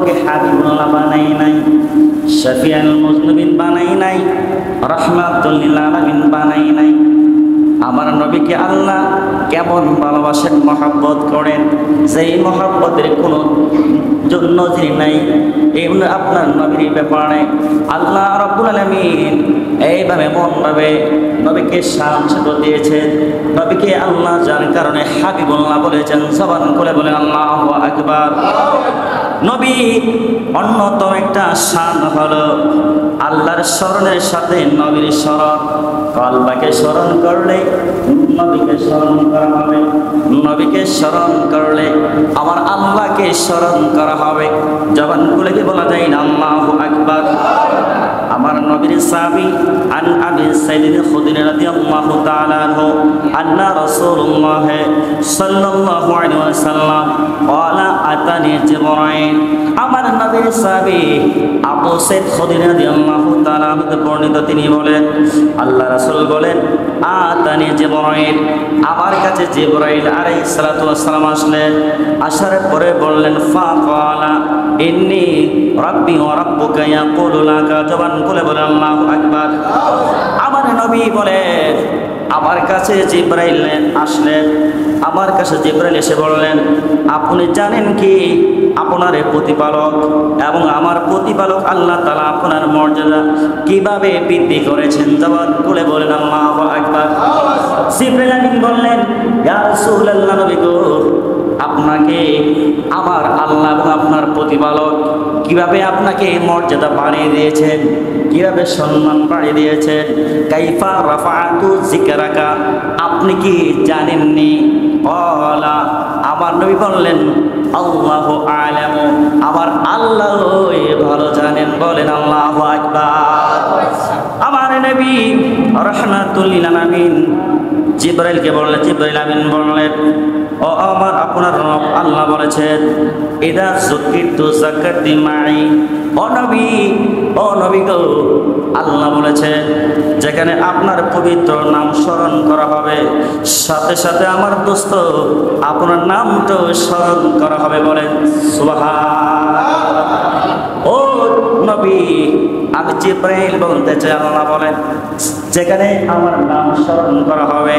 নবকে হাবিবুল্লাহ বানাই নাই, শফিউল মুজনিবিন বানাই নাই, রাহমাতুল লিল আলামিন বানাই নাই। আমার নবীকে আল্লাহ কেমন ভালোবাসেন, মহব্বত করেন, যেই মহব্বতের কোনো নজির নাই। এমনি আপনার নবীর ব্যাপারে আল্লাহ রাব্বুল আলামিন এইভাবে মনভাবে নবীকে শান দিয়েছেন। নবীকে আল্লাহ যার কারণে হাবিবুল্লাহ বলেছেন। জবান খুলে বলেন আল্লাহু আকবার। নবী অন্যতম একটা শান হলো আল্লাহর স্মরণের সাথে নবীর স্মরণ। কলবাকে স্মরণ করলে নবীকে স্মরণ করা হবে, নবীকে স্মরণ করলে আমার আল্লাহকে স্মরণ করা হবে। জবান খুলে কি বলা যায় না আল্লাহু আকবার। আমার নবীর সাহাবী আন আবি সাইদ খুদরি রাদিয়াল্লাহু তাআলা আনহু আন্না রাসূলুল্লাহ সাল্লাল্লাহু আলাইহি ওয়াসাল্লাম ক্বালা আতানি জিবরাইল। আমার নবীর সাহাবী আবু সাইদ খুদরি রাদিয়াল্লাহু তাআলা আনহু বর্ণিত, তিনি বলেন আল্লাহ রাসূল বলেন আতানি জিবরাইল, আমার কাছে জিবরাইল আলাইহিস সালাতু ওয়াস সালাম আসলেন। আসার পরে বললেন ফাকালা ইন্নী রাব্বি ওয়া রাব্বুকা ইয়াকুলু লাকা। জবান খুলে বলেন আল্লাহু আকবার। আমার নবী বলেন আমার কাছে জিবরাইল আসলেন, আমার কাছে জিবরাইল এসে বললেন আপনি জানেন কি আপনার প্রতিপালক এবং আমার প্রতিপালক আল্লাহ তাআলা আপনার মর্যাদা কিভাবে বৃদ্ধি করেছেন। জবান খুলে বলেন আল্লাহু আকবার। জিবরাইল আমিন বললেন ইয়া রাসূলুল্লাহ, নবী গো আপনাকে আমার আল্লাহ এবং আপনার প্রতিপালক কিভাবে আপনাকে মর্যাদা বাড়িয়ে দিয়েছেন, কিভাবে সম্মান বাড়িয়ে দিয়েছেন। কাইফা রাফাআতু যিকরাকা, আপনি কি জানেননি? ক্বালা, আমার নবী বললেন আল্লাহু আ'লামু, আমার আল্লাহ ভালো জানেন। বলেন আল্লাহু আকবার। আমার নবী রাহমাতুল লিল আলামিন জিবরাইলকে বললেন, জিবরাইল আমিন বললেন ও আমার আপনার রব আল্লাহ বলেছেন ইদা যুকিরতু যাকারতি মাই। ও নবী গো, আল্লাহ বলেছেন যেখানে আপনার পবিত্র নাম স্মরণ করা হবে সাথে সাথে আমার দোস্ত আপনার নামটা স্মরণ করা হবে। বলেন সুবহানাল্লাহ। ও নবী, আমি জিবরাইল বলতে চাই আল্লাহ বলেন যেখানে আমার নাম স্মরণ করা হবে,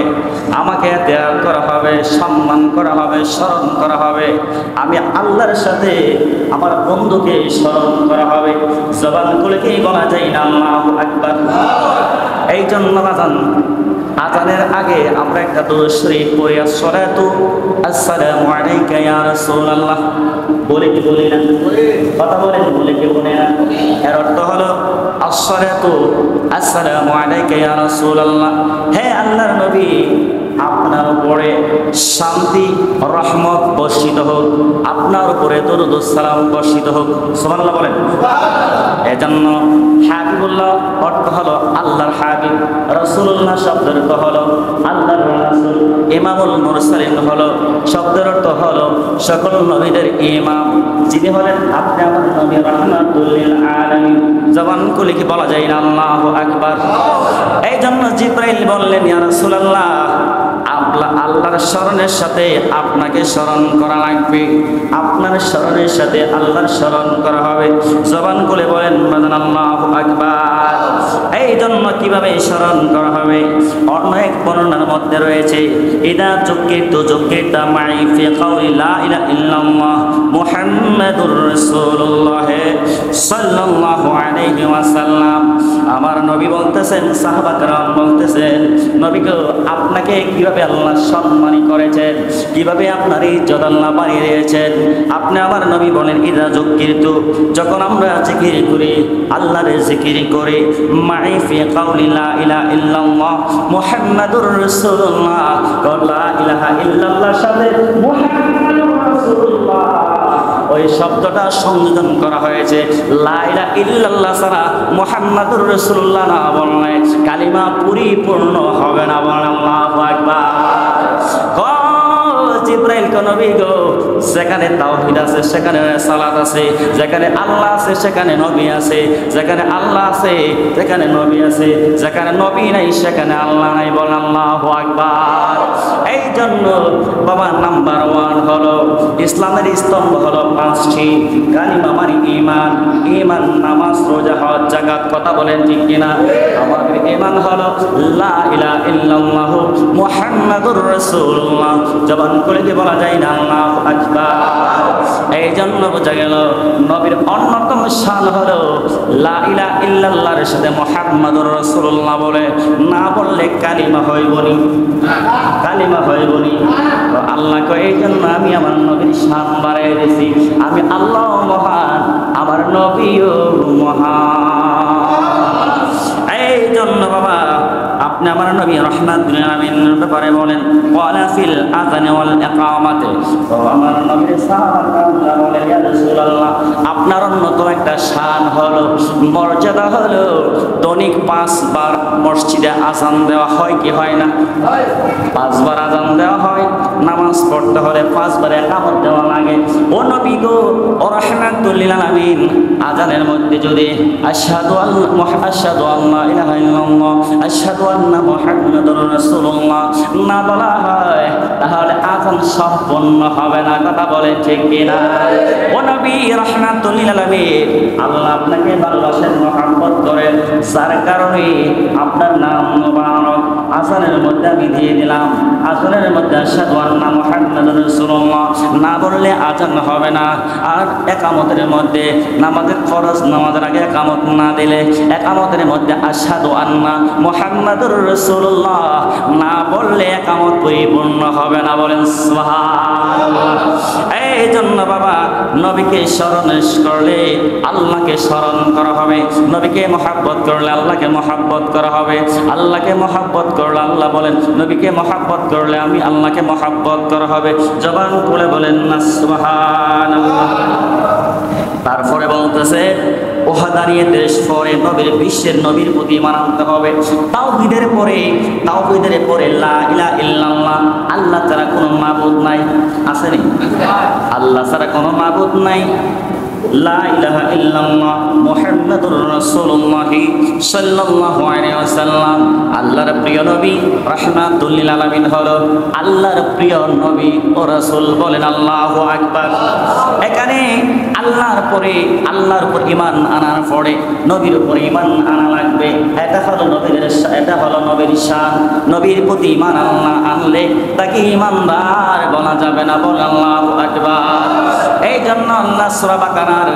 আমাকে দেয়া করা হবে, সম্মান করা হবে, স্মরণ করা হবে, আমি আল্লাহর সাথে আমার বন্ধুকে স্মরণ করা হবে। জবান খুলে কি বলা যায় না আল্লাহু আকবার। এই জন্য আজানের আগে আমরা একটা দুরূদ শরীফ পড়ি, আসসালাতু আসসালামু আলাইকা ইয়া রাসূলুল্লাহ। বলে কি বলি না? কথা বলেন, বলে কি বলে না? এর অর্থ হলো আসসালাতু আসসালামু আলাইকা ইয়া রাসূলুল্লাহ, হে আল্লাহর নবী আপনার উপরে শান্তি রহমত বর্ষিত হোক, আপনার উপরে দরুদ ও সালাম বর্ষিত হোক। সুবহানাল্লাহ বলেন। এজন্য হাবিবুল্লাহ অর্থ হলো আল্লাহর হাবিব, রাসূলুল্লাহ শব্দের অর্থ হলো আল্লাহর রাসূল, ইমামুল মুরসালিন হলো শব্দের অর্থ হলো সকল নবীদের ইমাম, যিনি হলেন আপনি আমার নবী রাহমাতুল লিল আলামিন। জবান খুলে কি বলা যায় না আল্লাহু আকবার। এই জন্য জিবরাইল বললেন ইয়া রাসূলুল্লাহ আল্লাহর স্মরণের সাথে আপনাকে স্মরণ করা লাগবে, আপনার স্মরণের সাথে আল্লাহর স্মরণ করা হবে। জবান খুলে বলেন আল্লাহু আকবার। এই জন্য কিভাবে স্মরণ করা হবে অনেক বর্ণনার মধ্যে রয়েছে। ইদা যুকিরতা মাই ফি কাউলি লা ইলাহা ইল্লাল্লাহ মুহাম্মাদুর রাসূলুল্লাহ সাল্লাল্লাহু আলাইহি ওয়াসাল্লাম। আমার নবী বলতেছেন, সাহাবা کرام বলতেছেন নবী গো আপনাকে কিভাবে আল্লাহ সম্মান করেছেন, কিভাবে আপনার ইজ্জত আল্লাহ বাড়িয়ে দিয়েছেন। আপনি আমার নবী বলেন ইদা যুকিরতু, যখন আমরা জিকির করি আল্লাহর জিকির করি, মাই ফি কাউলি লা ইলাহা ইল্লাল্লাহ মুহাম্মাদুর রাসূলুল্লাহ, লা ইলাহা ইল্লাল্লাহর সাথে মুহাম্মাদুর রাসূলুল্লাহ ওই শব্দটা সংযোজন করা হয়েছে। লা ইলাহা ইল্লাল্লাহ ছাড়া মুহাম্মাদুর রাসূলুল্লাহ না বললে কালিমা পরিপূর্ণ হবে না। বলেন আল্লাহু আকবার। জিব্রাইল কো নবী গো যেখানে তাওহীদ আছে সেখানে সালাত আছে, যেখানে আল্লাহ আছে সেখানে নবী আছে, যেখানে আল্লাহ আছে সেখানে নবী আছে, যেখানে নবী নাই সেখানে আল্লাহ নাই। বলেন আল্লাহু আকবার। এই জন্য বাবা নাম্বার 1 হলো ইসলামের স্তম্ভ হলো 5টি। কালিমা মানে ঈমান, ঈমান নামাজ রোজা হজ যাকাত। কথা বলেন ঠিক কিনা? আমাদের ঈমান হলো লা ইলাহা ইল্লাল্লাহু মুহাম্মাদুর রাসূলুল্লাহ। জবান খুলে দিয়ে বলা যায় না আল্লাহু আকবার। এই জন্য বোঝা গেল নবীর অন্যতম শান হলো লা ইলাহা ইল্লাল্লাহর সাথে মুহাম্মাদুর রাসূলুল্লাহ বলে না বললে কালিমা হইবনি, কালিমা হইবনি। তো আল্লাহকে এই জন্য আমি আমার নবীর শান বাড়াই দিয়েছি। আমি আল্লাহ মহান, আমার নবীও মহান। এই জন্য বাবা আপনি আমার নবী রাহমাতুল আলামিনের ব্যাপারে বলেন ওয়ালা ফিল আযান ওয়াল ইকামাতে। তো আমার নবীর সাহাবারা বলেন ইয়া রাসূলুল্লাহ আপনার অন্যতম একটা শান হলো মর্যাদা হলো দৈনিক 5 বার মসজিদে আযান দেওয়া হয় কি হয় না? 5 বার আযান দেওয়া হয়। নামাজ পড়তে হলে 5 বার ইকামত দেওয়া লাগে। ও নবী গো ও রাহমাতুল লিল আলামিন আযানের মধ্যে যদি আশহাদু আল্লা ইলাহা ইল্লাল্লাহ আশহাদু আন্না মুহাম্মাদুর রাসূলুল্লাহ না বলা হয় তাহলে আযান সম্পূর্ণ হবে না। কথা বলে ঠিক কিনা? ও নবী রাহমাতুল লিল আলামিন আল্লাহ আপনাকে ভালোবাসেন, মহব্বত করেন, যার কারণে আপনার নাম মুবারক আযানের মধ্যে আমি দিয়ে দিলাম। আযানের মধ্যে আশহাদু আন্না মুহাম্মাদুর রাসূলুল্লাহ না বললে আযান হবে না। আর ইকামতের মধ্যে নামাজের ফরজ নামাজের আগে ইকামত না দিলে ইকামতের মধ্যে আশহাদু আন্না মুহাম্মাদুর রাসূলুল্লাহ না বললে ইকামত পরিপূর্ণ হবে না। বলেন সুবহানাল্লাহ। এই জন্য বাবা নবীকে স্মরণ করলে আল্লাহকে স্মরণ করা হবে, নবীকে মহব্বত করলে আল্লাহকে মহব্বত করা হবে, আল্লাহকে মহব্বত করলে আল্লাহ বলেন নবীকে মহব্বত করলে আমি আল্লাহকে মহব্বত করা হবে। জবান খুলে বলেন না সুবহানাল্লাহ। তারপরে বলতেছে ওয়াহদানিয়তের পরে নবীর বিশ্বের নবীর প্রতি মানতে হবে। তাওহীদের পরে লা ইলাহা ইল্লাল্লাহ আল্লাহ ছাড়া কোনো মাবুদ নাই। আছে নি? আল্লাহ ছাড়া কোনো মাবুদ নাই। লা ইলাহা ইল্লাল্লাহ মুহাম্মাদুর রাসূলুল্লাহ সাল্লাল্লাহু আলাইহি ওয়াসাল্লাম আল্লাহর প্রিয় নবী রাহমাতুল লিল আলামিন হলো আল্লাহর প্রিয় নবী ও রাসূল। বলেন আল্লাহু আকবার। এখানে আল্লাহর উপর ঈমান আনার পরে নবীর উপর ঈমান আনা লাগবে। এটা হলো নবীর শান। নবীর প্রতি ঈমান আনলে তাকে ঈমানদার বলা যাবে না। বলেন আল্লাহু আকবার। এই জন্য আল্লাহ সূরা বাকারার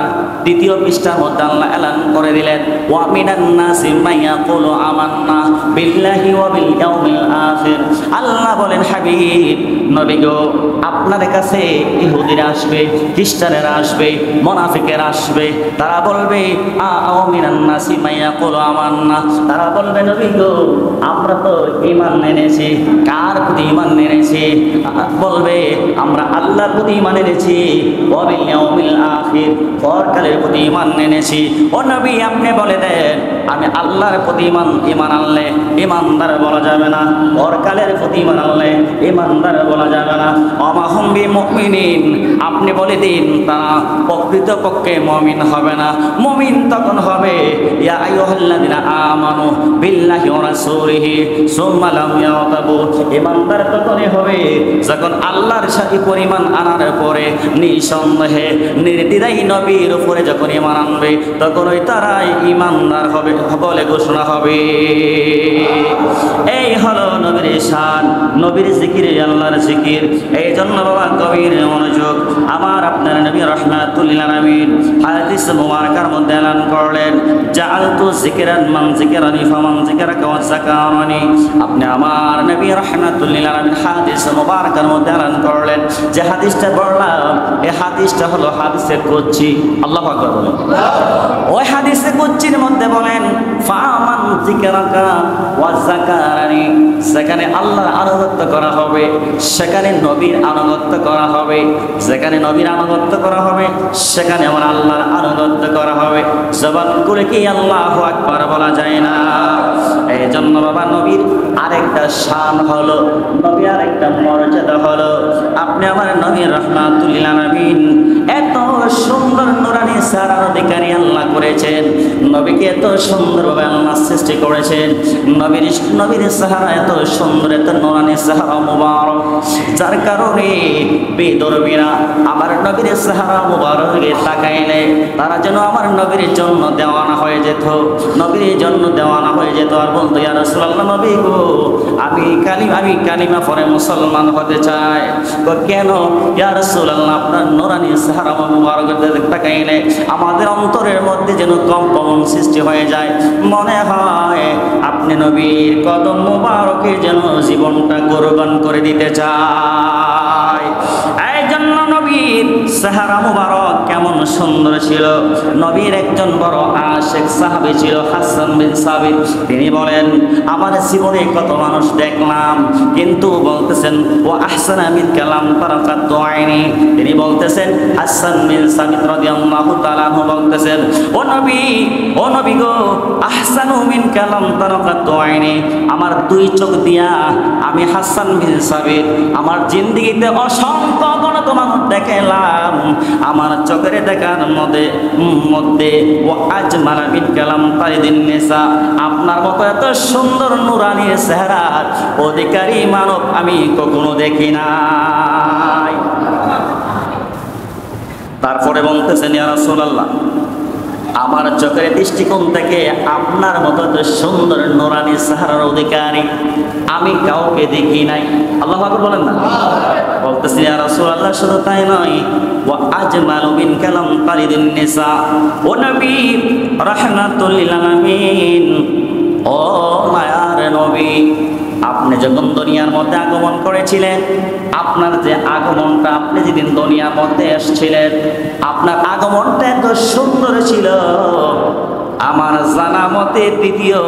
2য় পৃষ্ঠার মধ্যে আল্লাহ এলান করে দিলেন ওয়া মিনান নাসি মান ইয়াকুলু আমান্না বিল্লাহি ওয়া বিল ইয়াউমিল আখির। আল্লাহ বলেন হাবিব নবী গো আপনার কাছে ইহুদিরা আসবে, খ্রিস্টানেরা আসবে, মুনাফিকেরা আসবে। তারা বলবে আও মিনান নাসি মান ইয়াকুলু আমান্না। তারা বলবে নবী গো আমরা তো ঈমান এনেছি। কার প্রতি ঈমান এনেছি? বলবে আমরা আল্লাহর প্রতি ঈমান এনেছি, ওয়া বিল ইয়াউমিল আখির পরকালের প্রতি ঈমান এনেছি। ও নবী আপনি বলে দেন আমি আল্লাহর প্রতি ঈমান আনলে ঈমানদার বলা যাবে না, পরকালের প্রতি ঈমান আনলে ঈমানদার বলা যাবে না। ওমা হুম বিমুমিনিন আপনি বলে দিন তারা প্রকৃতপক্ষে মুমিন হবে না। মুমিন তখন হবে ইয়া আইয়ুহাল্লাযিনা আমানু বিল্লাহি ওয়া রাসূলিহি সুম্মা লাম ইয়াতাবু। ঈমানদার তখনই হবে যখন আল্লাহর সাথে পরিমাণ আনার পরে নিঃসন্দেহে নির্দ্বিধায় নবীর উপরে যখন ঈমান আনবে তখন ওই তারাই ঈমানদার হবে বলে ঘোষণা হবে। এই হলো নবীর শান, নবীর জিকির আল্লাহর জিকির। এই জন্য বাবা কবির মনোযোগ আমার আপনার নবী রাহমাতুল লিল আলামিন হাদিস মুবারকার মধ্যে এলান করলেন জাআলতু যিকরান মান যিকরানি ফামান যিকরাকা ওয়া যাকারানি। আপনি আমার নবী রাহমাতুল লিল আলামিন হাদিস মুবারকার মধ্যে এলান করলেন যে হাদিসটা বললাম এই হাদিসটা হলো হাদিসে কুদসি। খুশি। আল্লাহু আকবার বলেন। ওই হাদিসে কুদসির মধ্যে বলেন ফামান যিকরাকা ওয়া যাকারানি, সেখানে আল্লাহর আনুগত্য করা হবে, সেখানে নবীর আনুগত্য করা হবে, যেখানে নবীর আনুগত্য করা হবে সেখানে আমার আল্লাহর আনুগত্য করা হবে। জবান করে কি আল্লাহু আকবার বলা যায় না? এই জন্য বাবা নবীর আরেকটা শান হলো, নবীর আরেকটা মর্যাদা হলো, আপনি আমার নবীর রাহমাতুল লিল আলামিন এত সুন্দর নূরানি চেহারার অধিকারী আল্লাহ করেছেন, নবীকে এত সুন্দরভাবে আল্লাহ সৃষ্টি করেছেন, নবীর চেহারা এত সুন্দর, এত নূরানি চেহারা মুবারক, যার কারণে বেদরবিরা আমার নবীর চেহারা মুবারকে তাকাইলে তারা যেন আমার নবীর জন্য দেওয়ানা হয়ে যেত, নবীর জন্য দেওয়ানা হয়ে যেত। আর বলতো ইয়া রাসূলুল্লাহ, নবী গো আমি কালিমা পড়ে মুসলমান হতে চাই। কেন ইয়া রাসূলুল্লাহ, আপনার নূরানি চেহারা মুবারকের দিকে তাকাইলে আমাদের অন্তরের মধ্যে যেন কম্পন সৃষ্টি হয়ে যায়, মনে হয় আপনি নবীর কদম মুবারকে যেন জীবনটা কোরবান করে দিতে চাই। এই জন্য নবীর চেহারা মুবারক কেমন সুন্দর ছিল। নবীর একজন বড় আশিক সাহাবী ছিল হাসান বিন সাবিত, তিনি বলেন আমার জীবনে কত মানুষ দেখলাম কিন্তু বলতেছেন ও আহসানা মিন কালাম তারাকাত আইনি, তিনি বলতেছেন হাসান বিন সাবিত রাদিয়াল্লাহু তাআলা আনহু বলতেছেন ও নবী গো আহসানু মিন কালাম তারাকাত আইনি, আমার দুই চোখ দিয়া আমি হাসান বিন সাবিত আমার জিন্দেগিতে অসংখ্য অগণিত মানুষ দেখলাম, আমার চোখের দেখার মধ্যে ও আজমালা মিন কালাম তারিদিন নিসা, আপনার মতো এত সুন্দর নূরানি চেহারার অধিকারী মানব আমি কখনো দেখি নাই। তারপরে বলতেছেন ইয়া রাসূলুল্লাহ, আমার চোখের দৃষ্টিকোণ থেকে আপনার মতো এত সুন্দর নূরানি চেহারার অধিকারী আমি কাউকে দেখি নাই। আল্লাহু আকবার বলেন না? বলতেছি ইয়া রাসূলুল্লাহ, শুধু তাই নয় ওয়া আজমালু মিন কালাম তারিদিন নিসা, ও নবী রাহমাতুল লিল আলামিন, ও মায়ার নবী, আপনি যখন দুনিয়ার মধ্যে আগমন করেছিলেন, আপনার যে আগমনটা, আপনি যেদিন দুনিয়ার মধ্যে এসেছিলেন আপনার আগমনটা এত সুন্দর ছিল, আমার জানা মতে দ্বিতীয়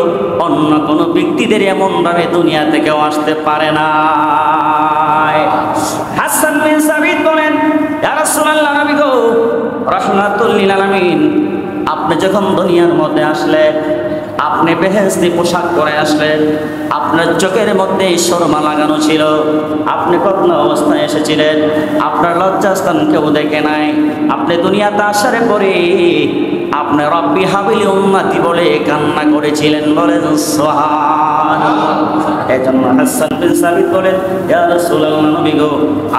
অন্য কোনো ব্যক্তিদের এমনভাবে দুনিয়া থেকেও আসতে পারে না। হাসান বিন সাবিত বলেন ইয়া রাসূলুল্লাহ, নবী গো রাহমাতুল লিল আলামিন, আপনি যখন দুনিয়ার মধ্যে আসলেন, আপনি বেহেশতি পোশাক পরে আসলেন, আপনার চোখের মধ্যে সুরমা লাগানো ছিল, আপনি কতনা অবস্থায় এসেছিলেন, আপনার লজ্জাস্থান কেউ দেখে নাই, আপনি দুনিয়াতে আসার পরে আপনি রব্বি হাবিলি উম্মতি বলে কান্না করেছিলেন, বলেন সুবহানাল্লাহ। এজন্য হাসান বিন সাবিত বলেন ইয়া রাসূলুল্লাহ, নবী গো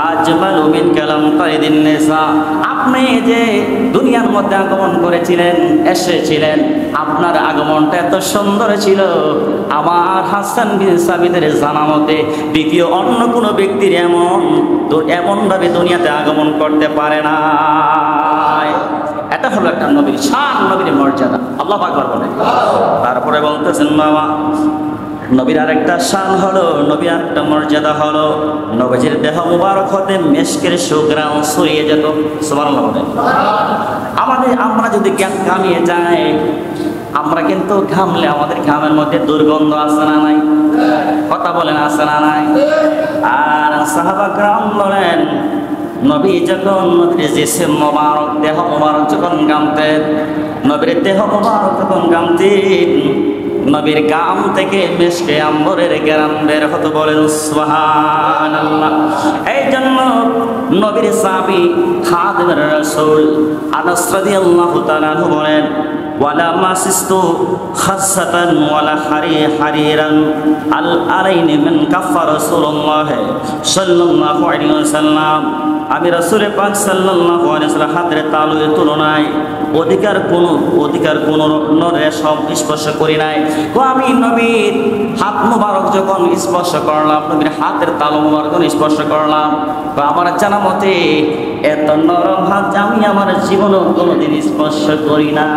আজমালু মিন কালাম তারিদিন নিসা, আপনি যে দুনিয়ার মধ্যে আগমন করেছিলেন, এসেছিলেন, আপনার আগমনটা এত সুন্দর ছিল, আমার হাসান বিন সাবিতের জানা মতে দ্বিতীয় অন্য কোনো ব্যক্তির এমনভাবে দুনিয়াতে আগমন করতে পারে না। এটা হলো একটা নবীর শান, নবীর মর্যাদা। আল্লাহু আকবার বলেন। তারপরে বলতেছেন বাবা নবীর আরেকটা শান হলো, নবীর আরেকটা মর্যাদা হলো, নবীজির দেহ মুবারক হতে মেশকের সুঘ্রাণ ছড়িয়ে যেত। সুবহানাল্লাহ বলেন। আমরা যদি ঘামিয়ে যাই, আমরা কিন্তু ঘামলে আমাদের ঘামের মধ্যে দুর্গন্ধ আছে না নাই? কথা বলেন আছে না নাই? আর সাহাবা کرام বলেন নবী যখন নবীর জিসম মুবারক, দেহ মুবারক যখন ঘামতেন, নবীর দেহ মুবারক যখন ঘামতেন, নবীর গাম থেকে মেশকে আম্বরের গ্রাম বের হতো, বলেন সুবহানাল্লাহ। এই জন্য নবীর সাহাবী খাদিমুর রাসূল আনাস রাদিয়াল্লাহু তাআলা আনহু বলেন ওয়ালা মাসিস্তু খাসাতান ওয়ালা হারিরান আল আলাইনি মিন কাফা রাসূলুল্লাহ সাল্লাল্লাহু আলাইহি ওয়াসাল্লাম, আমি রাসূল পাক সাল্লাল্লাহু আলাইহি ওয়াসাল্লাম হাতের তালুর তুলনায় অধিকার কোন নরের সব স্পর্শ করি নাই। আমি নবীর হাত মুবারক যখন স্পর্শ করলাম, নবীর হাতের তালু মুবারক স্পর্শ করলাম, আমার জানা মতে এত নরম হাত আমি আমার জীবনেও কোনোদিন স্পর্শ করি না।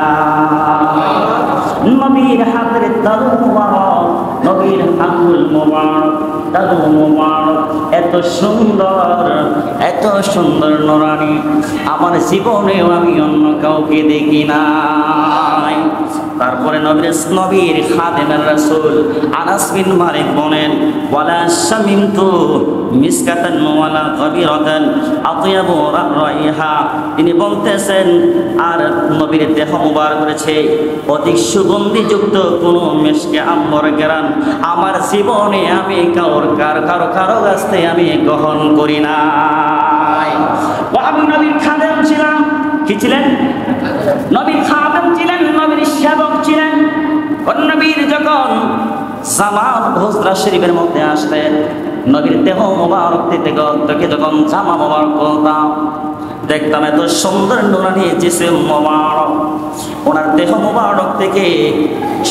নবীর হাতের তালু মুবারক নবীর আঙ্গুল মোবারক, তালু মোবারক এত সুন্দর নোরানি আমার জীবনেও আমি অন্য কাউকে দেখি নাই। তারপরে নবীর খাদেমের রাসূল আনাস বিন মালিক বলেন, ওয়ালা শামিমতু মিসকাতান ওয়ালা গবিরাতান আতয়াবু রাইহা। তিনি বলতেছেন, আর নবীর দেহ মুবারক করেছে অধিক সুগন্ধিযুক্ত কোন মিশকে আম্বর ঘ্রাণ আমার জীবনে আমি কারো কাছ থেকে আমি গ্রহণ করি নাই। আমি নবীর খাদেম ছিলাম। কি ছিলেন? নবীর খাদেম ছিলেন, নবীর সেবক ছিলেন। নবীর যখন জামাত হুজরা শরীফের মধ্যে আসলেন, নবীর দেহ মোবারক থেকে যখন জামা মোবারক করতাম, দেখতাম এত সুন্দর নুরানি জিসিম মোবারক, ওনার দেহ মোবারক থেকে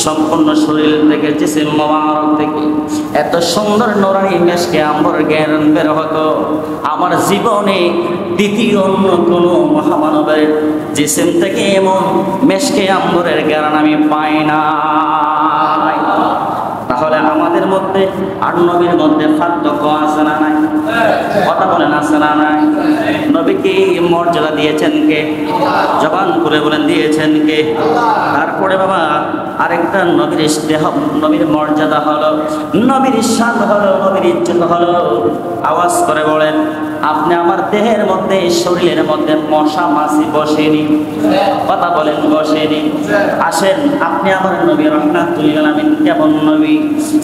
সম্পূর্ণ শরীর থেকে জিসিম মোবারক থেকে এত সুন্দর নুরানি মেশকে আম্বর জ্ঞান বের হতো। আমার জীবনে দ্বিতীয় অন্য কোনো মহামানবের জিসিম থেকে এমন মেশকে আম্বরের জ্ঞান আমি পাই না। তাহলে আমাদের মধ্যে আর নবীর মধ্যে পার্থক্য আছে না নাই? কথা বলেন, আছে না নাই? নবীকে মর্যাদা দিয়েছেন কে? জবান খুলে বলেন, দিয়েছেন কে? তারপরে বাবা আরেকটা নবীর মর্যাদা হলো, নবীর শান হলো, নবীর ইজ্জত হলো। আওয়াজ করে বলেন, আপনি আমার দেহের মধ্যে শরীরের মধ্যে মশা মাছি বসেনি? কথা বলেন, বসেনি? আসেন, আপনি আমার নবী রাহমাতুল লিল আলামিন কেমন নবী,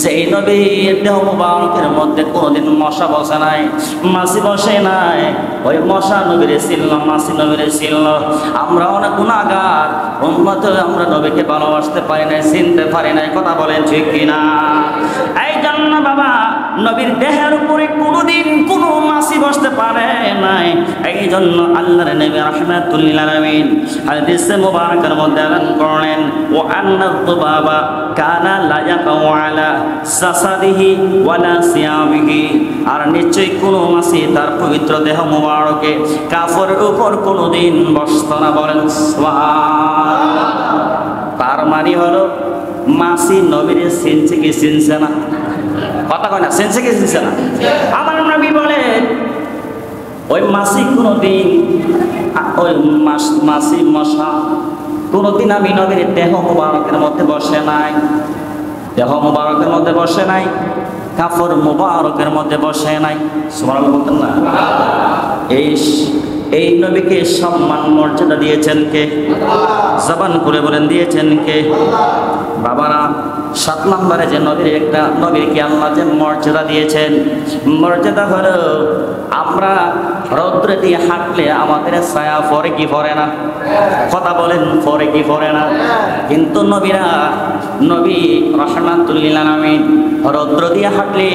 যে এই নবীর দেহ মুবারকের মধ্যে কোনোদিন মশা বসে নাই, মাছি বসে নাই। ওই মশা নবীরে ছিল, মাছি নবীরে ছিল। আমরা অনেক গুনাহগার উম্মত, আমরা নবীকে ভালোবাসতে পারি নাই, চিনতে পারি নাই। কথা বলেন ঠিক কিনা? এই জন্য বাবা নবীর দেহের উপরে কোনোদিন কোনো মাছি বসতে পারে নাই। এই জন্য আল্লাহর নবী রাহমাতুল লিল আলামিন হাদিসে মুবারকের মধ্যে এলান করলেন, ও আন্না যুবাবা কানা লা ইয়াকাউ আলা সাসাদিহি ওয়ালা সিয়াবিহি। আর নিশ্চয়ই কোনো মাছি তার পবিত্র দেহ মুবারকে কাফরের উপর কোনোদিন বসত না। বলেন সুবহানাল্লাহ। তার মানে হলো মাছি নবীর চিনছে কি চিনছে না? কথা কয় না, চিনছে কি চিনছে না? আমার নবী বলেন, ওই মাছি কোনোদিন, ওই মাছি মশা কোনোদিন আমি নবীর দেহ মুবারকের মধ্যে বসে নাই, দেহ মুবারকের মধ্যে বসে নাই, কাফর মুবারকের মধ্যে বসে নাই। সুবহানাল্লাহ বলতেন না? এই নবীকে সম্মান মর্যাদা দিয়েছেন কে? জবান করে বলেন, দিয়েছেন কে? বাবারা, 7 নম্বরে যে নবীকে আল্লাহ যে মর্যাদা দিয়েছেন, মর্যাদা হলো আমরা রৌদ্রে দিয়ে হাঁটলে আমাদের ছায়া পরে কি পরে না? কথা বলেন, পরে কি পরে না? কিন্তু নবী রাহমাতুল লিল আলামিন রৌদ্র দিয়ে হাঁটলে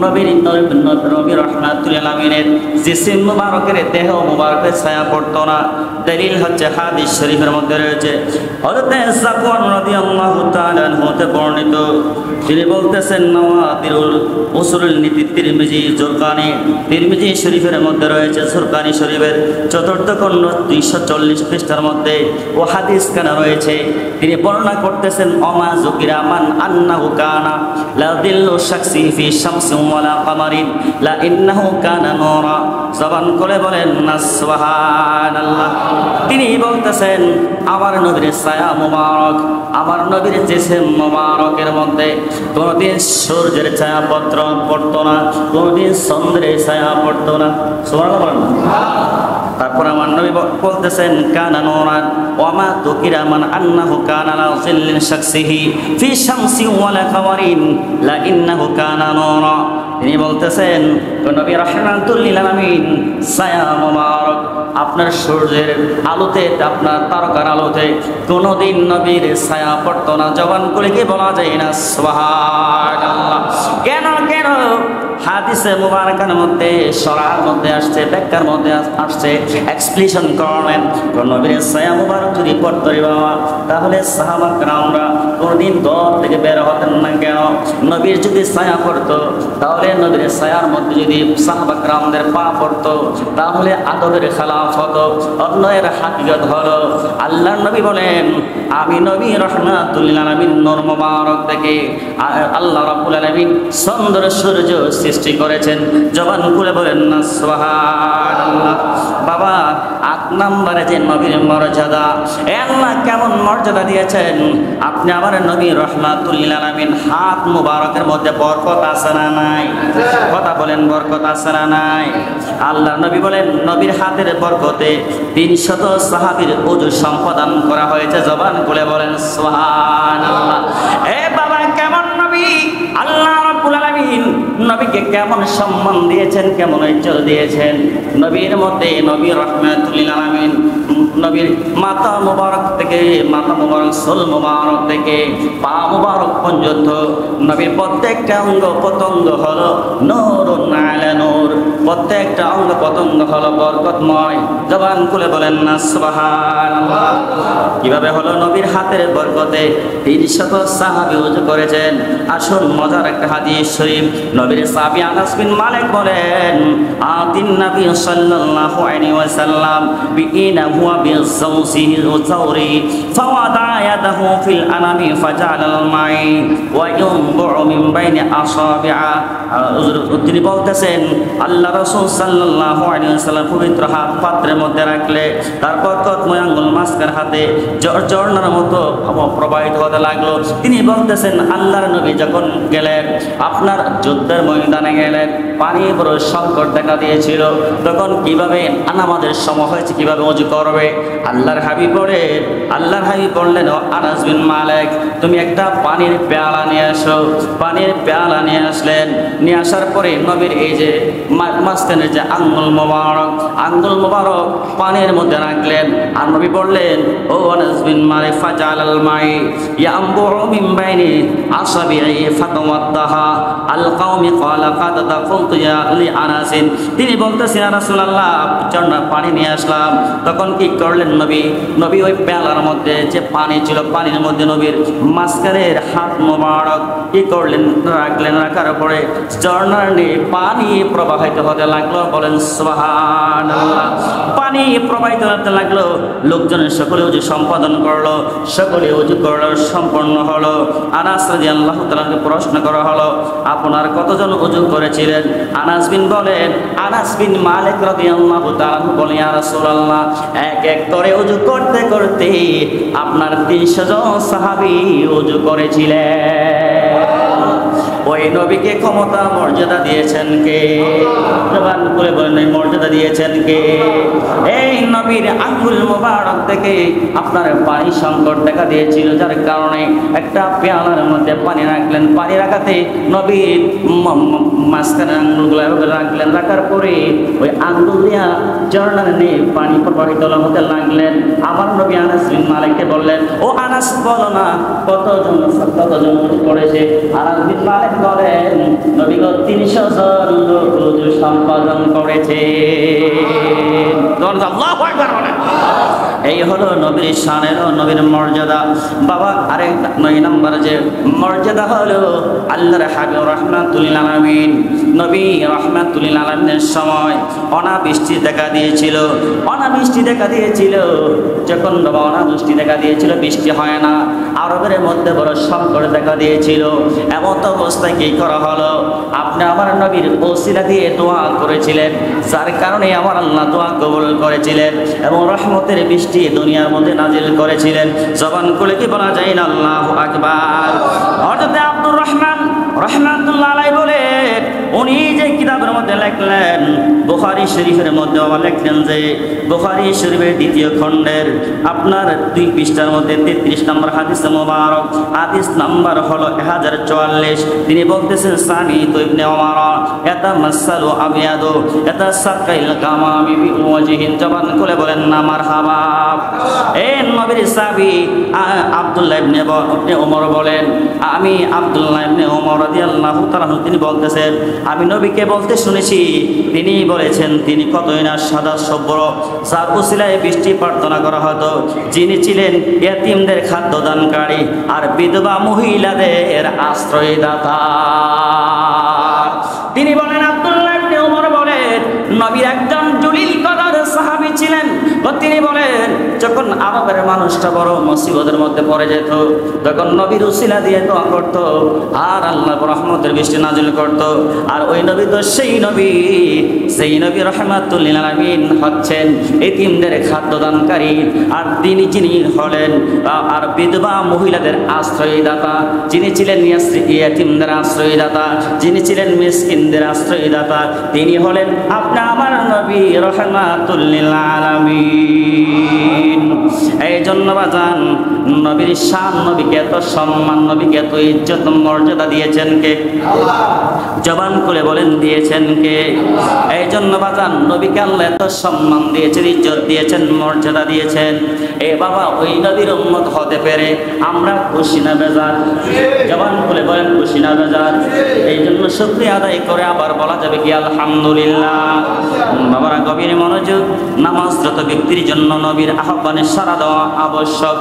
নবী রাহমাতুল লিল আলামিনের জিসিম মুবারকের দেহ মুবারকের ছায়া পড়তো না। দলিল হচ্ছে হাদিস শরীফের মধ্যে রয়েছে, হযরত সাফওয়ান রাদিয়াল্লাহু তাআলা আনহু হতে বর্ণিত। তিনি বলতেছেন, নওয়াদিরুল উসুলুল নীতি তিরমিজি শরীফের মধ্যে রয়েছে, সুরকানি শরীফের 4th খণ্ড 240 পৃষ্ঠার মধ্যে ও হাদিস কানা রয়েছে। তিনি বর্ণনা করতেছেন, ওমা যুকিরা মান আন্নাহু কানা লা দিল্লু শাখসি ফি শামসিন ওয়ালা কামারিন লা ইন্নাহু কানা নূরা। জবান করে বলেন না সুবহানাল্লাহ। তিনি বলতেছেন, আমার নবীর ছায়া মুবারক, আমার নবীর জিসিম মুবারকের মধ্যে কোনদিন সূর্যের ছায়া পড়তো না, কোনদিন চন্দ্রের ছায়া পড়তো না। সুবহানাল্লাহ। তারপর আমার নবী বলতেছেন, কানা নূরান ওয়া মা তুকিরা মান আন্নাহু কানা লা জিল্লিন শাখসিহি ফি শামসি ওয়ালা কামারিন লা ইন্নাহু কানা নূরা। তিনি বলতেছেন, নবী রাহমাতুল লিল আলামিন ছায়া মুবারক, আপনার সূর্যের আলোতে, আপনার তারকার আলোতে কোনদিন নবীর ছায়া পড়তো না। জবান করে কি বলা যায় না সুবহানাল্লাহ? কেন কেন? হাদিসে মুবারকার মধ্যে, শরার মধ্যে আসছে, ব্যাখ্যার মধ্যে আসছে, এক্সপ্লেনেশন করলেন, নবীর ছায়া মুবারক যদি পড়তো রে বাবা, তাহলে সাহাবা کرامরা কোনদিন ঘর থেকে বের হতেন না। কেন? নবীর যদি ছায়া পড়তো, তাহলে নবীর ছায়ার মধ্যে যদি সাহাবা کرامদের পা পড়তো, তাহলে আদবের খেলাফ হতো, অন্যের হাকিকত হলো। আল্লাহর নবী বলেন, আমি নবী রাহমাতুল লিল আলামিন নূর মুবারক থেকে আল্লাহ রাব্বুল আলামিন সুন্দর সূর্য সৃষ্টি করেছেন। জবান খুলে বলেন না সুবহানাল্লাহ। বাবা 8 নম্বরে যে নবীর মর্যাদা, আল্লাহ কেমন মর্যাদা দিয়েছেন। আপনি আমার নবী রাহমাতুল লিল আলামিন হাত মুবারকের মধ্যে বরকত আছে না নাই? কথা বলেন, বরকত আছে না নাই? আল্লাহ নবী বলেন নবীর হাতের বরকতে 300 সাহাবীর ওযু সম্পাদন করা হয়েছে। জবান খুলে বলেন সুবহানাল্লাহ। এ বাবা কেমন নবী, আল্লাহ রাব্বুল আলামিন নবীকে কেমন সম্মান দিয়েছেন, কেমন ইজ্জত দিয়েছেন। নবীর মধ্যে নবী রাহমাতুল লিল আলামিন নবীর মাথা মুবারক থেকে মাথা মুবারক সোল মুবারক থেকে পা মুবারক পর্যন্ত নবীর প্রত্যেকটা অঙ্গ প্রত্যঙ্গ হলো নূরুন আলা নূর, প্রত্যেকটা অঙ্গ প্রত্যঙ্গ হলো বরকতময়। জবান খুলে বলেন না সুবহানাল্লাহ। কিভাবে হলো? নবীর হাতের বরকতে 300 সাহাবী ওযু করেছেন। আসুন মজার একটা হাদিস শরীফ। নবীর সাহাবী আনাস বিন মালিক বলেন আতিন নবী সাল্লাল্লাহু আলাইহি ওয়াসাল্লাম বিইনা হুয়া বিসাউসিহি ওয়াসাউরি ফাওয়াদা ইয়াদাহু ফিল আনামি ফাজালাল মাই ওয়া ইয়ানবু মিন বাইনি আসাবিআ। তিনি বলতেছেন আল্লাহ রাসূল সাল্লাল্লাহু আলাইহি ওয়াসাল্লাম পবিত্র হাত পাত্রের মধ্যে রাখলে তারপর কতময় আঙ্গুল মাঝখান হাতে ঝর্ণার মতো প্রবাহিত হতে লাগলো। তিনি বলতেছেন আল্লাহর নবী যখন গেলেন, আপনার যুদ্ধের ময়দানে গেলেন, পানি বড় সংকট দেখা দিয়েছিল, তখন কিভাবে নামাজের সময় হয়েছে, কিভাবে ওযু করবে। আল্লাহর হাবিব বললেন ও আনাস বিন মালিক তুমি একটা পানির পেয়ালা নিয়ে আসো। পানির পেয়ালা নিয়ে আসলেন। নিয়ে আসার পরে নবীর এই যে মাঝখানের যে আঙ্গুল মোবারক পানির মধ্যে রাখলেন। আর নবী বললেন ও আনাস বিন মালিক ফাজালাল মাই ইয়ামবু মিন বাইনি আসাবি'i ফাতাওয়াদ্দাহা আল কওমি ক্বালা কাদ তাকুলতু ইয়া লি আনাসিন। তিনি বলতেছেন ইয়া রাসূলুল্লাহ জন্য পানি নিয়ে আসলাম। তখন কি করলেন নবী ওই পেয়ালার মধ্যে যে পানি ছিল, পানির মধ্যে নবীর মাঝখানের হাত মোবারক কি করলেন রাখলেন। রাখার পরে ঝর্ণার নিয়ে পানি প্রবাহিত হতে লাগলো। বলেন সুবহানাল্লাহ। পানি প্রবাহিত হতে লাগলো। লোকজনের সকলে ওযু সম্পাদন করলো, সকলে ওযু করলো, সম্পন্ন হলো। আনাস রাদিয়াল্লাহু তাআলাকে প্রশ্ন করা হলো আপনার কতজন ওযু করেছিলেন? আনাস বিন মালিক রাদিয়াল্লাহু তাআলা বলেন ইয়া রাসূলুল্লাহ এক এক করে ওযু করতে করতে আপনার 300 জন সাহাবী ওযু করেছিলেন। ওই নবীকে ক্ষমতা মর্যাদা দিয়েছেন কে? জবান করে বলেন মর্যাদা দিয়েছেন কে? এই নবীর আঙ্গুল মোবারক থেকে আপনার পানি সংকট দেখা দিয়েছিল, যার কারণে একটা পেয়ালার মধ্যে পানি রাখলেন। পানি রাখাতে নবীর মাঝখানে আঙ্গুলগুলো রাখলেন। রাখার পরে ওই আঙ্গুল দিয়া ঝর্ণার নিয়ে পানি প্রবাহিত হতে লাগলেন। আমার নবী আনাস বিন মালিককে বললেন ও আনাস বলো না কতজন করেছে? আনাস বিন মালিক বলেন নবী 300 জন লোক ওযু সম্পাদন করেছে। আল্লাহু আকবার বলেন। এই হলো নবীর শানের ও নবীর মর্যাদা। বাবা আরেক 9 নম্বর যে মর্যাদা হলো আল্লাহর হাবিব রাহমাতুল লিল আলামিন নবী রাহমাতুল লিল আলামিনের সময় অনাবৃষ্টি দেখা দিয়েছিল। যখন বাবা অনাবৃষ্টি দেখা দিয়েছিল, বৃষ্টি হয় না, আরবের মধ্যে বড় সংকট দেখা দিয়েছিল। এমন অবস্থায় কি করা হলো? আপনি আমার নবীর ওসিলা দিয়ে দোয়া করেছিলেন, যার কারণে আমার আল্লাহ দোয়া কবুল করেছিলেন এবং রহমতের বৃষ্টি দুনিয়ার মধ্যে নাজিল করেছিলেন। জবান খুলে কি বলা যায় না আল্লাহু আকবার। হযরত আব্দুর রহমান রাহমাতুল্লাহ আলাইহি বলেন উনি যে কিতাবের মধ্যে লিখলেন বুখারী শরীফের মধ্যে লিখলেন যে বুখারী শরীফের 2য় খণ্ডের আপনার 2 পৃষ্ঠার মধ্যে 33 নম্বর হাদিস মোবারক, হাদিস নাম্বার হলো 1044। তিনি বলতেছেন সানি তো ইবনে ওমর এটা মাসালু আবিয়াদু এটা সাকাইল কামামি বি ওয়াজহিন। জবান খুলে বলেন না মারহাবা। এই নবীর সাহাবী আব্দুল্লাহ ইবনে ওমর বলেন আমি আব্দুল্লাহ ইবনে ওমর রাদিয়াল্লাহু তাআলা তিনি বলতেছেন আমি নবীকে বলতে শুনেছি, তিনি বলেছেন তিনি কতই না সাদা সভ্র, যার উসিলায় বৃষ্টি প্রার্থনা করা হতো, যিনি ছিলেন ইয়াতীমদের খাদ্য দানকারী আর বিধবা মহিলাদের আশ্রয়দাতা। তিনি বলেন আব্দুল্লাহ ইবনে ওমর বলেন নবীর একজন জলিল কদর সাহাবী ছিলেন। তিনি বলেন যখন আরবের মানুষটা বড় মুসিবতের মধ্যে পড়ে যেত, তখন নবীর উসিলা দিয়ে দোয়া করত, আর আল্লাহ রহমতের বৃষ্টি নাজিল করত। আর ওই নবী তো সেই নবী রাহমাতুল লিল আলামিন হচ্ছেন এতিমদের খাদ্যদানকারী। আর তিনি যিনি হলেন আর বিধবা মহিলাদের আশ্রয়দাতা, যিনি ছিলেন ইয়াতীমদের আশ্রয়দাতা, যিনি ছিলেন মিসকিনদের আশ্রয়দাতা, তিনি হলেন আপনি আমার নবী রাহমাতুল লিল আলামিন। এই জন্য বাজান নবীর শান, নবীকে এত সম্মান, নবীকে এত ইজ্জত মর্যাদা দিয়েছেন কে? জবান খুলে বলেন দিয়েছেন কে? এই জন্য বাজান নবীকে আল্লাহ এত সম্মান দিয়েছেন, ইজ্জত দিয়েছেন, মর্যাদা দিয়েছেন। এ বাবা, ওই নবীর উম্মত হতে পেরে আমরা খুশি না বেজার? জবান খুলে বলেন খুশি না বেজার? এই জন্য শুকরিয়া আদায় করে আবার বলা যাবে কি আলহামদুলিল্লাহ। বাবারা গভীর মনোযোগ, নামাজরত ব্যক্তির জন্য নবীর আহ্বানে সাড়া দেওয়া আবশ্যক।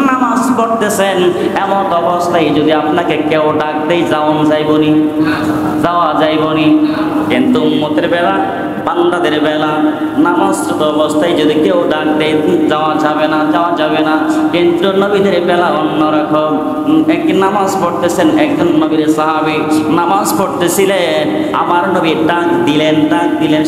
নামাজ পড়তেছেন, এমন অবস্থায় যদি আপনাকে কেউ ডাক দেয় যাওয়া যাইবনি, কিন্তু উম্মতের বেলা, বান্দাদের বেলা নামাজরত অবস্থায় যদি কেউ ডাক দেয় যাওয়া যাবে না। কিন্তু নবীদের বেলা অন্যরকম। একদিন নামাজ পড়তেছেন, একজন নবীর সাহাবী নামাজ পড়তেছিলেন, আমার নবী ডাক দিলেন,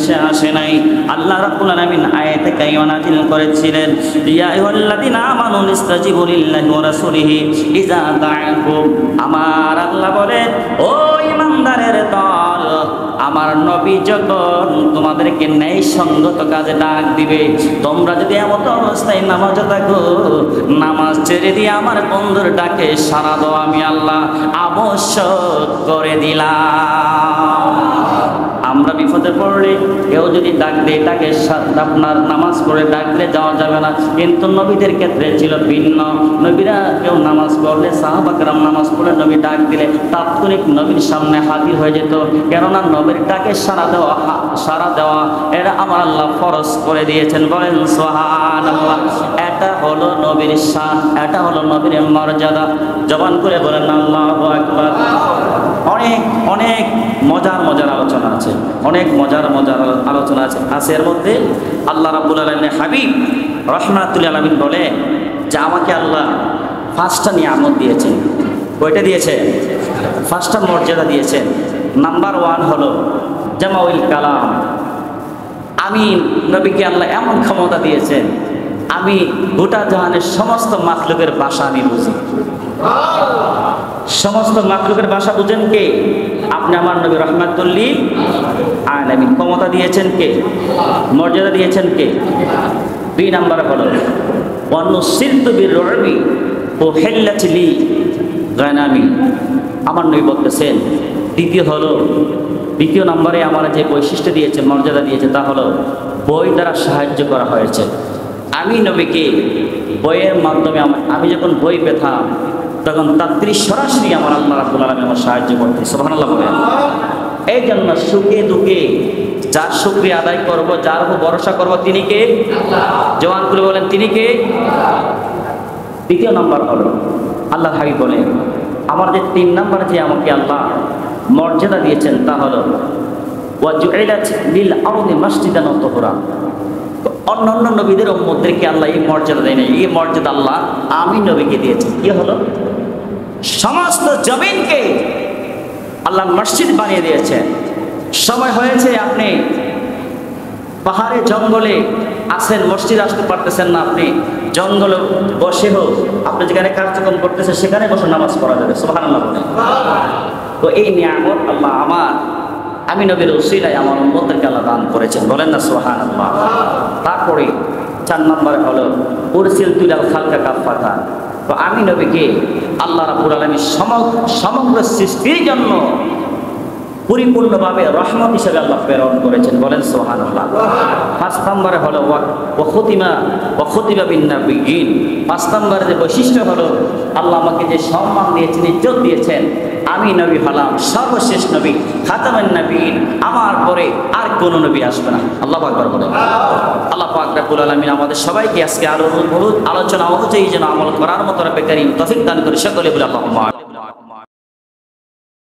সে আসে নাই। আল্লাহ রাব্বুল আলামিন আয়াতে কারিমা নাযিল করেছিলেন, ইয়া আইয়ুহাল্লাযীনা আমানু ইসতাজিবু লিল্লাহি ওয়া রাসূলিহি ইযা দাআকুম। আমার আল্লাহ বলেন, ও ইমানদারের দল, আমার নবী যখন তোমাদেরকে ন্যায় সঙ্গত কাজে ডাক দিবে, তোমরা যদি এমন অবস্থায় নামাজে থাকো, নামাজ ছেড়ে দিয়ে আমার বন্ধুর ডাকে সাড়া দাও, আমি আল্লাহ আবশ্যক করে দিলাম। আমরা বিপদে পড়লে কেউ যদি ডাক দেয়, তাকে আপনার নামাজ পড়ে ডাকলে যাওয়া যাবে না। কিন্তু নবীদের ক্ষেত্রে ছিল ভিন্ন। নবীরা কেউ নামাজ পড়লে, সাহাবাকেরাম নামাজ পড়ে নবী ডাক দিলে তাৎক্ষণিক নবীর সামনে হাজির হয়ে যেত। কেননা নবীর ডাকে সাড়া দেওয়া এটা আমার আল্লাহ ফরজ করে দিয়েছেন। বলেন সুবহানাল্লাহ। এটা হলো নবীর শান, এটা হলো নবীর মর্যাদা। জবান করে বলেন আল্লাহু আকবার। অনেক মজার আলোচনা আছে, অনেক মজার আলোচনা আছে। এর মধ্যে আল্লাহ রাব্বুল আলামিনের হাবিব রাহমাতুল লিল আলামিন বলে যে আমাকে আল্লাহ 5টা নিয়ামত দিয়েছেন। কয়টা দিয়েছে? 5টা মর্যাদা দিয়েছেন। নাম্বার 1 হলো জামাউল কালাম। আমি নবীকে আল্লাহ এমন ক্ষমতা দিয়েছেন, আমি গোটা জাহানের সমস্ত মাখলুকের ভাষা আমি বুঝি। সমস্ত মাখলুকের ভাষা বুঝেন কে? আপনি আমার নবী রাহমাতুল লিল আলামিন। ক্ষমতা দিয়েছেন কে? মর্যাদা দিয়েছেন কে? 2 নাম্বার হলো ওয়ানুসিরতু বিররবি উহিল্লাত লি গানামি। আমার নবী বলতেছেন দ্বিতীয় নম্বরে আমার যে বৈশিষ্ট্য দিয়েছে, মর্যাদা দিয়েছে, তা হলো বই দ্বারা সাহায্য করা হয়েছে। আমি নবীকে বইয়ের মাধ্যমে, আমি যখন বই পেতাম তখন তাত্রী সরাসরি আমার আল্লাহ রাব্বুল আলামিন আমার সাহায্য করতে। সুবহানাল্লাহ বলেন। এই জন্য সুখে দুঃখে যার শুকরিয়া আদায় করব, যার উপর ভরসা করব, তিনি কে? জওয়ান করে বলেন তিনি কে? 2 নম্বর হলো আল্লাহ হাবিব বলেন, আমার যে 3 নম্বর যে আমাকে আল্লাহ মর্যাদা দিয়েছেন তা হলো ওয়া জুইলাত লিল আরদি মাসজিদান ওয়া তুহরা। অন্যান্য নবীদের উম্মতদেরকে আল্লাহ এই মর্যাদা দেয় নাই, এই মর্যাদা আল্লাহ আমি নবীকে দিয়েছি। কি হলো? সমস্ত জমিনকে আল্লাহ মসজিদ বানিয়ে দিয়েছে। সময় হয়েছে আপনি পাহাড়ে জঙ্গলে আছেন, মসজিদ আসতে পারতেছেন না, আপনি জঙ্গলে বসে হোক, আপনি যেখানে কার্যক্রম করতেছেন সেখানে বসে নামাজ পড়া যাবে। সুবহানাল্লাহ বলেন। তো এই নিয়ামত আল্লাহ আমি নবীর উসিলায় আমার উম্মতদেরকে আল্লাহ দান করেছেন। বলেন না সুবহানাল্লাহ। তারপরে 4 নম্বরে হলো উরসিলতু ইলাল খালকা কাফাতা। তো আমি নবীকে আল্লাহ রাব্বুল আলামিন সমগ্র সৃষ্টির জন্য পরিপূর্ণভাবে রহমত হিসেবে আল্লাহ প্রেরণ করেছেন। বলেন সুবহানাল্লাহ। 5 নম্বরে হলো ওয়া খুতিবা বিন নাবিয়্যিন। 5 নম্বরে যে বৈশিষ্ট্য হলো আল্লাহ আমাকে যে সম্মান দিয়েছেন, ইজ্জত দিয়েছেন, আমি নবী হলাম সর্বশেষ নবী, খাতামুন নবিয়্যিন। আমার পরে আর কোন নবী আসবে না। আল্লাহু আকবার বলেন। আল্লাহ পাক রব্বুল আলামিন আমাদের সবাইকে আজকে আলোচনা অনুযায়ী যেন আমল করার মতো রব্বে কারীম তৌফিক দান করে। সকলে বলে আল্লাহুম্মা।